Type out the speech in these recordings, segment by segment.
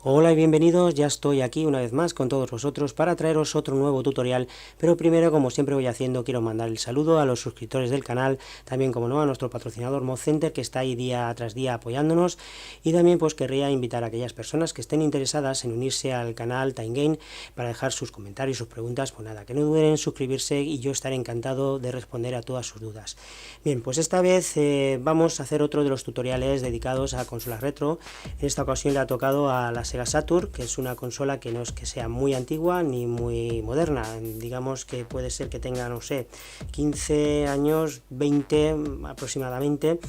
Hola y bienvenidos, ya estoy aquí una vez más con todos vosotros para traeros otro nuevo tutorial, pero primero, como siempre voy haciendo, quiero mandar el saludo a los suscriptores del canal, también como no a nuestro patrocinador Modcenter, que está ahí día tras día apoyándonos, y también pues querría invitar a aquellas personas que estén interesadas en unirse al canal TimeGain para dejar sus comentarios, sus preguntas, pues nada, que no duden en suscribirse y yo estaré encantado de responder a todas sus dudas. Bien, pues esta vez vamos a hacer otro de los tutoriales dedicados a consolas retro. En esta ocasión le ha tocado a la Sega Saturn, que es una consola que no es que sea muy antigua ni muy moderna, digamos que puede ser que tenga, no sé, 15 años, 20 aproximadamente.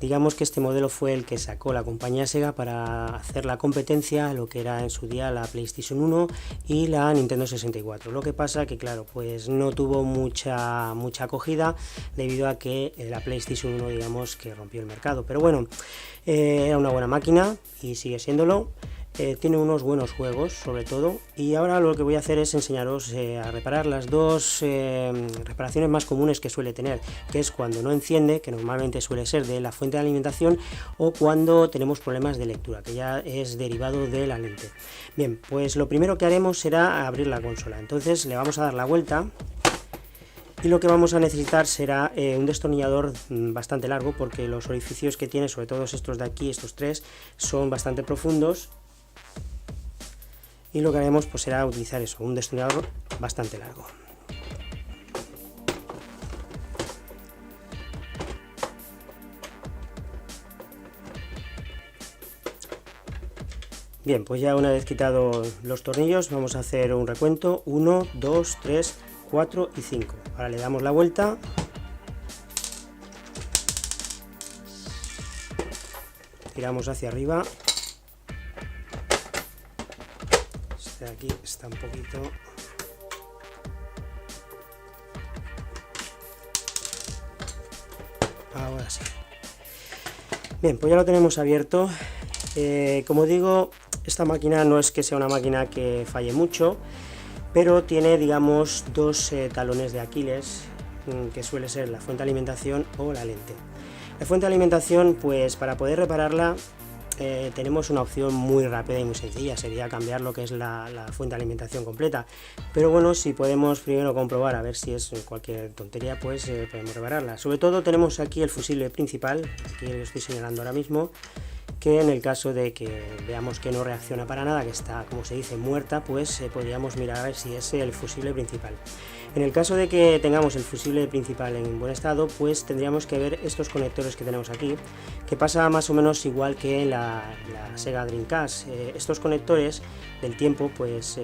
Digamos que este modelo fue el que sacó la compañía Sega para hacer la competencia a lo que era en su día la PlayStation 1 y la Nintendo 64. Lo que pasa que, claro, pues no tuvo mucha acogida debido a que la PlayStation 1, digamos, que rompió el mercado. Pero bueno, era una buena máquina y sigue siéndolo. Tiene unos buenos juegos sobre todo, y ahora lo que voy a hacer es enseñaros a reparar las dos reparaciones más comunes que suele tener, que es cuando no enciende, que normalmente suele ser de la fuente de alimentación, o cuando tenemos problemas de lectura, que ya es derivado de la lente. Bien, pues lo primero que haremos será abrir la consola. Entonces le vamos a dar la vuelta y lo que vamos a necesitar será un destornillador bastante largo, porque los orificios que tiene, sobre todo estos de aquí, estos tres, son bastante profundos. Y lo que haremos pues será utilizar eso, un destornillador bastante largo. Bien, pues ya una vez quitado los tornillos vamos a hacer un recuento: 1, 2, 3, 4 y 5. Ahora le damos la vuelta. Tiramos hacia arriba. Este de aquí está un poquito... Ahora sí. Bien, pues ya lo tenemos abierto. Como digo, esta máquina no es que sea una máquina que falle mucho, pero tiene, digamos, dos talones de Aquiles, que suele ser la fuente de alimentación o la lente. La fuente de alimentación, pues para poder repararla tenemos una opción muy rápida y muy sencilla, sería cambiar lo que es la fuente de alimentación completa. Pero bueno, si podemos primero comprobar a ver si es cualquier tontería, pues podemos repararla. Sobre todo tenemos aquí el fusible principal, aquí lo estoy señalando ahora mismo, que en el caso de que veamos que no reacciona para nada, que está, como se dice, muerta, pues podríamos mirar a ver si es el fusible principal. En el caso de que tengamos el fusible principal en buen estado, pues tendríamos que ver estos conectores que tenemos aquí, que pasa más o menos igual que en la Sega Dreamcast. Estos conectores del tiempo, pues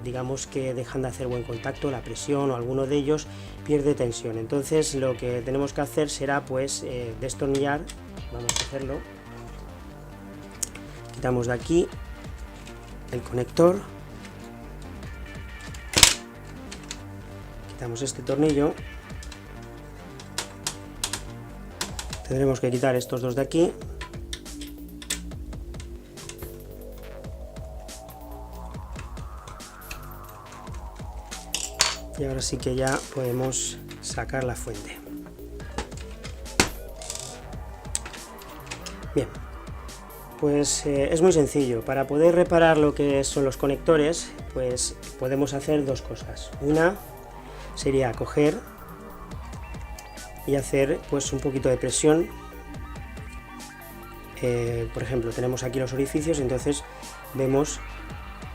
digamos que dejan de hacer buen contacto, la presión o alguno de ellos pierde tensión. Entonces lo que tenemos que hacer será pues destornillar. Vamos a hacerlo. Quitamos de aquí el conector, quitamos este tornillo, tendremos que quitar estos dos de aquí, y ahora sí que ya podemos sacar la fuente. Bien. Pues es muy sencillo. Para poder reparar lo que son los conectores, pues podemos hacer dos cosas. Una sería coger y hacer pues un poquito de presión. Por ejemplo, tenemos aquí los orificios, entonces vemos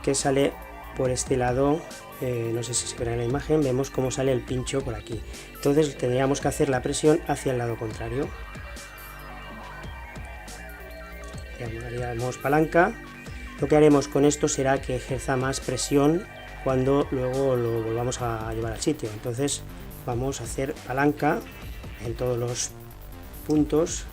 que sale por este lado, no sé si se verá en la imagen, vemos cómo sale el pincho por aquí. Entonces tendríamos que hacer la presión hacia el lado contrario. Haríamos palanca. Lo que haremos con esto será que ejerza más presión cuando luego lo volvamos a llevar al sitio. Entonces vamos a hacer palanca en todos los puntos.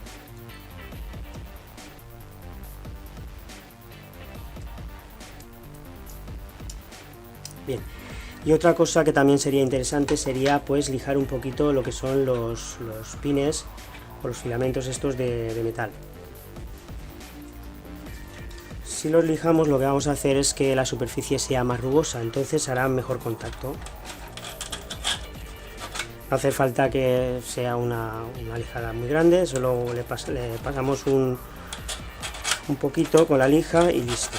Bien, y otra cosa que también sería interesante sería pues lijar un poquito lo que son los pines o los filamentos estos de metal. Si los lijamos, lo que vamos a hacer es que la superficie sea más rugosa, entonces hará mejor contacto. No hace falta que sea una lijada muy grande, solo le pasamos un poquito con la lija y listo.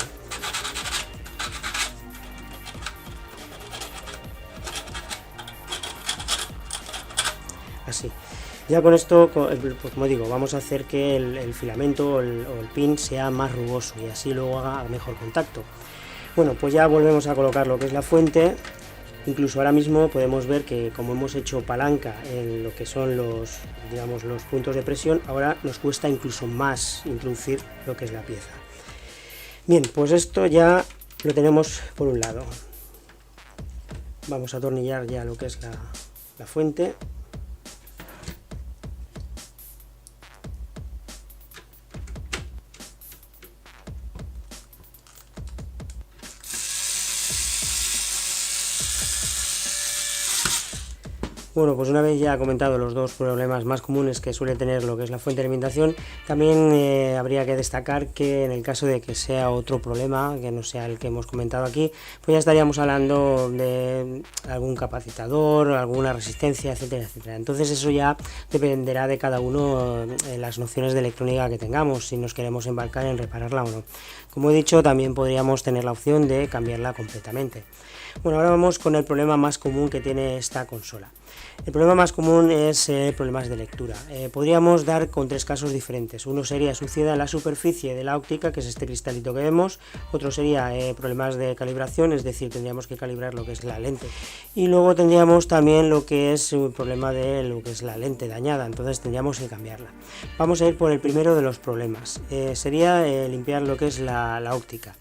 así. Ya con esto, pues como digo, vamos a hacer que el filamento o el pin sea más rugoso y así luego haga mejor contacto. Bueno, pues ya volvemos a colocar lo que es la fuente. Incluso ahora mismo podemos ver que como hemos hecho palanca en lo que son los, digamos, los puntos de presión, ahora nos cuesta incluso más introducir lo que es la pieza. Bien, pues esto ya lo tenemos por un lado. Vamos a atornillar ya lo que es la fuente. Bueno, pues una vez ya comentado los dos problemas más comunes que suele tener lo que es la fuente de alimentación, también habría que destacar que en el caso de que sea otro problema, que no sea el que hemos comentado aquí, pues ya estaríamos hablando de algún capacitador, alguna resistencia, etcétera, etcétera. Entonces eso ya dependerá de cada uno las nociones de electrónica que tengamos, si nos queremos embarcar en repararla o no. Como he dicho, también podríamos tener la opción de cambiarla completamente. Bueno, ahora vamos con el problema más común que tiene esta consola. El problema más común es problemas de lectura. Podríamos dar con tres casos diferentes. Uno sería suciedad en la superficie de la óptica, que es este cristalito que vemos. Otro sería problemas de calibración, es decir, tendríamos que calibrar lo que es la lente. Y luego tendríamos también lo que es un problema de lo que es la lente dañada, entonces tendríamos que cambiarla. Vamos a ir por el primero de los problemas. Sería limpiar lo que es la óptica.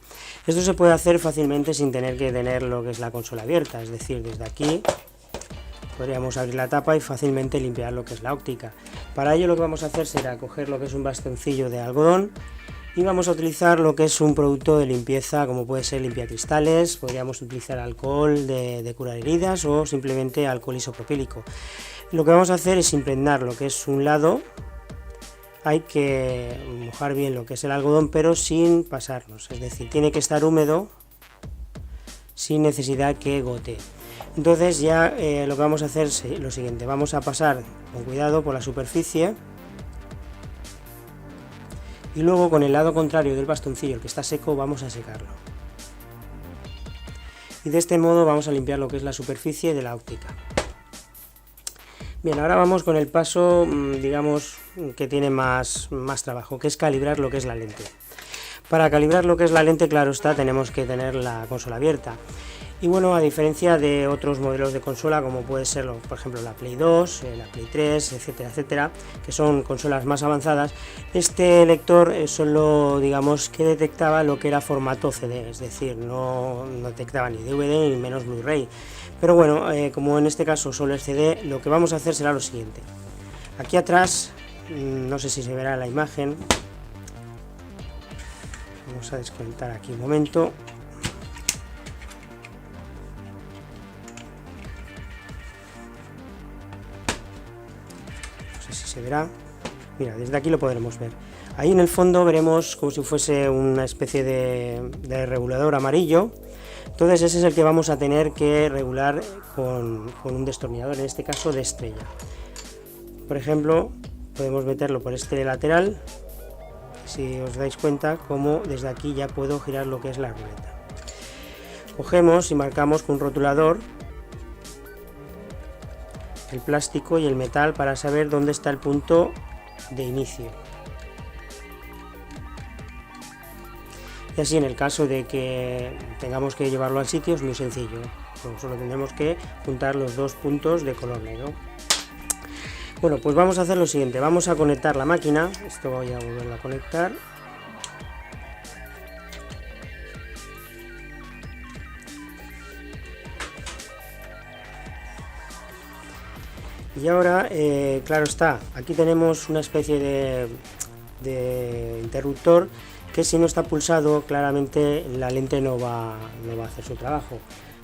Esto se puede hacer fácilmente sin tener que tener lo que es la consola abierta, es decir, desde aquí podríamos abrir la tapa y fácilmente limpiar lo que es la óptica. Para ello lo que vamos a hacer será coger lo que es un bastoncillo de algodón y vamos a utilizar lo que es un producto de limpieza como puede ser limpiacristales, podríamos utilizar alcohol de curar heridas o simplemente alcohol isopropílico. Lo que vamos a hacer es impregnar lo que es un lado, hay que mojar bien lo que es el algodón pero sin pasarnos, es decir, tiene que estar húmedo sin necesidad que gotee. Entonces ya lo que vamos a hacer es lo siguiente, vamos a pasar con cuidado por la superficie y luego con el lado contrario del bastoncillo, el que está seco, vamos a secarlo. Y de este modo vamos a limpiar lo que es la superficie de la óptica. Bien, ahora vamos con el paso, digamos, que tiene más trabajo, que es calibrar lo que es la lente. Para calibrar lo que es la lente, claro está, tenemos que tener la consola abierta. Y bueno, a diferencia de otros modelos de consola, como puede ser, por ejemplo, la Play 2, la Play 3, etcétera, etcétera, que son consolas más avanzadas, este lector solo, digamos, que detectaba lo que era formato CD, es decir, no detectaba ni DVD ni menos Blu-ray. Pero bueno, como en este caso solo es CD, lo que vamos a hacer será lo siguiente. Aquí atrás, no sé si se verá la imagen, vamos a desconectar aquí un momento. Se verá, mira, desde aquí lo podremos ver. Ahí en el fondo veremos como si fuese una especie de regulador amarillo. Entonces ese es el que vamos a tener que regular con un destornillador, en este caso de estrella. Por ejemplo, podemos meterlo por este lateral. Si os dais cuenta, como desde aquí ya puedo girar lo que es la ruleta. Cogemos y marcamos con un rotulador el plástico y el metal para saber dónde está el punto de inicio. Y así en el caso de que tengamos que llevarlo al sitio es muy sencillo, solo tendremos que juntar los dos puntos de color negro. Bueno, pues vamos a hacer lo siguiente, vamos a conectar la máquina, esto voy a volverlo a conectar. Y ahora, claro está, aquí tenemos una especie de interruptor que si no está pulsado, claramente la lente no va a hacer su trabajo.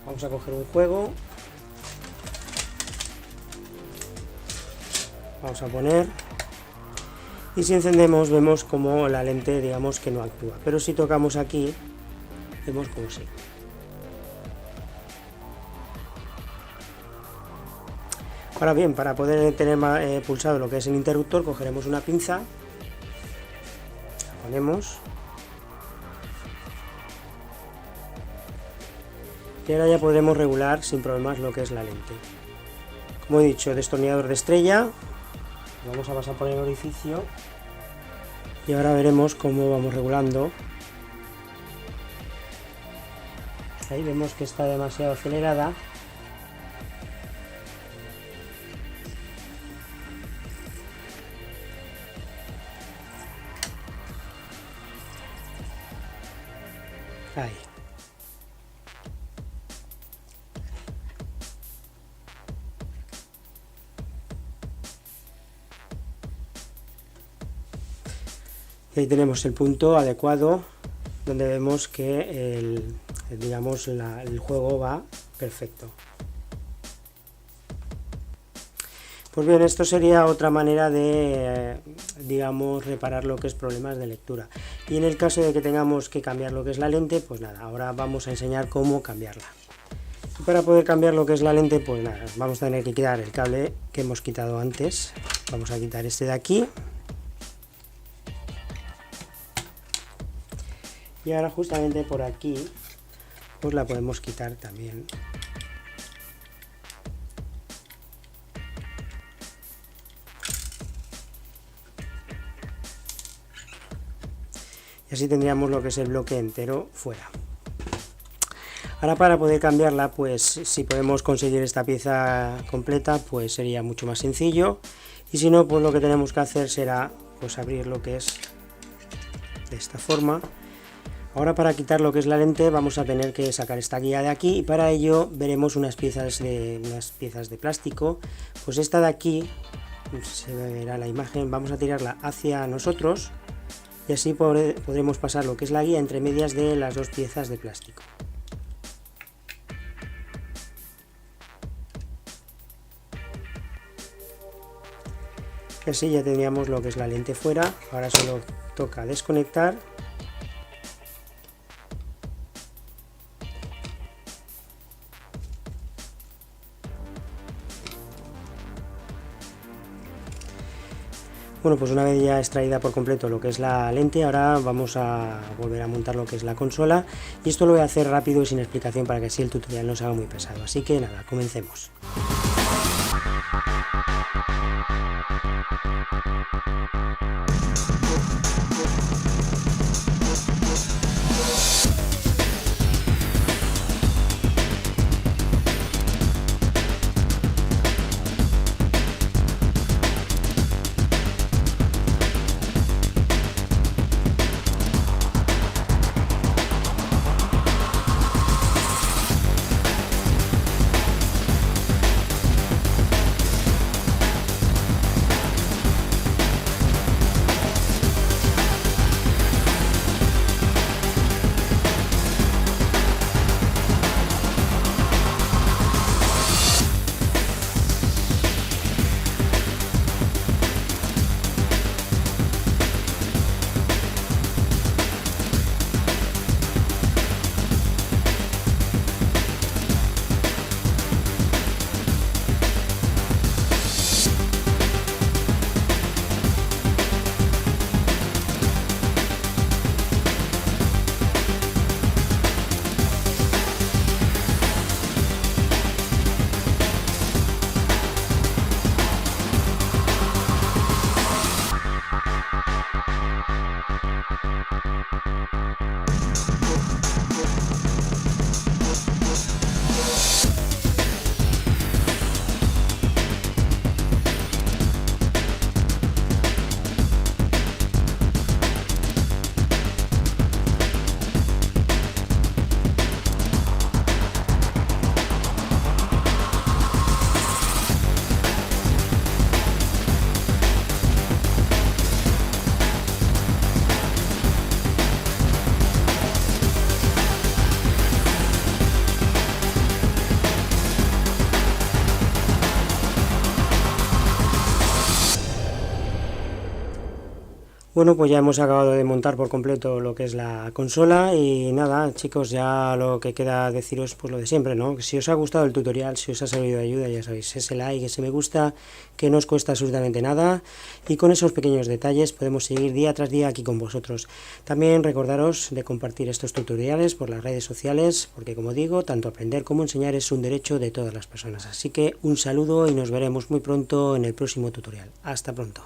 Vamos a coger un juego, vamos a poner, y si encendemos vemos como la lente, digamos, que no actúa, pero si tocamos aquí, vemos como sí. Ahora bien, para poder tener pulsado lo que es el interruptor, cogeremos una pinza, la ponemos y ahora ya podremos regular sin problemas lo que es la lente. Como he dicho, destornillador de estrella, vamos a pasar por el orificio y ahora veremos cómo vamos regulando. Ahí vemos que está demasiado acelerada. Ahí. Y ahí tenemos el punto adecuado donde vemos que el juego va perfecto. Pues bien, esto sería otra manera de, reparar lo que es problemas de lectura. Y en el caso de que tengamos que cambiar lo que es la lente, pues nada, ahora vamos a enseñar cómo cambiarla. Y para poder cambiar lo que es la lente, pues nada, vamos a tener que quitar el cable que hemos quitado antes. Vamos a quitar este de aquí. Y ahora justamente por aquí, pues la podemos quitar también. Y así tendríamos lo que es el bloque entero fuera. Ahora para poder cambiarla, pues si podemos conseguir esta pieza completa, pues sería mucho más sencillo. Y si no, pues lo que tenemos que hacer será pues abrir lo que es de esta forma. Ahora para quitar lo que es la lente vamos a tener que sacar esta guía de aquí y para ello veremos unas piezas de plástico. Pues esta de aquí, se verá la imagen, vamos a tirarla hacia nosotros y así podremos pasar lo que es la guía entre medias de las dos piezas de plástico. Y así ya tendríamos lo que es la lente fuera. Ahora solo toca desconectar. Bueno, pues una vez ya extraída por completo lo que es la lente, ahora vamos a volver a montar lo que es la consola y esto lo voy a hacer rápido y sin explicación para que así el tutorial no se haga muy pesado. Así que nada, comencemos. Bueno, pues ya hemos acabado de montar por completo lo que es la consola y nada, chicos, ya lo que queda deciros pues lo de siempre, ¿no? Si os ha gustado el tutorial, si os ha servido de ayuda, ya sabéis, ese like, ese me gusta, que no os cuesta absolutamente nada y con esos pequeños detalles podemos seguir día tras día aquí con vosotros. También recordaros de compartir estos tutoriales por las redes sociales, porque como digo, tanto aprender como enseñar es un derecho de todas las personas. Así que un saludo y nos veremos muy pronto en el próximo tutorial. Hasta pronto.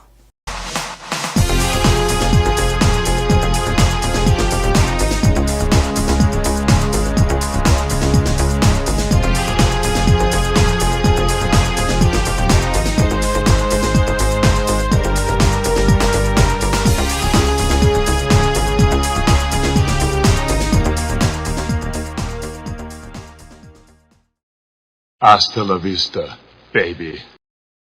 Hasta la vista, baby.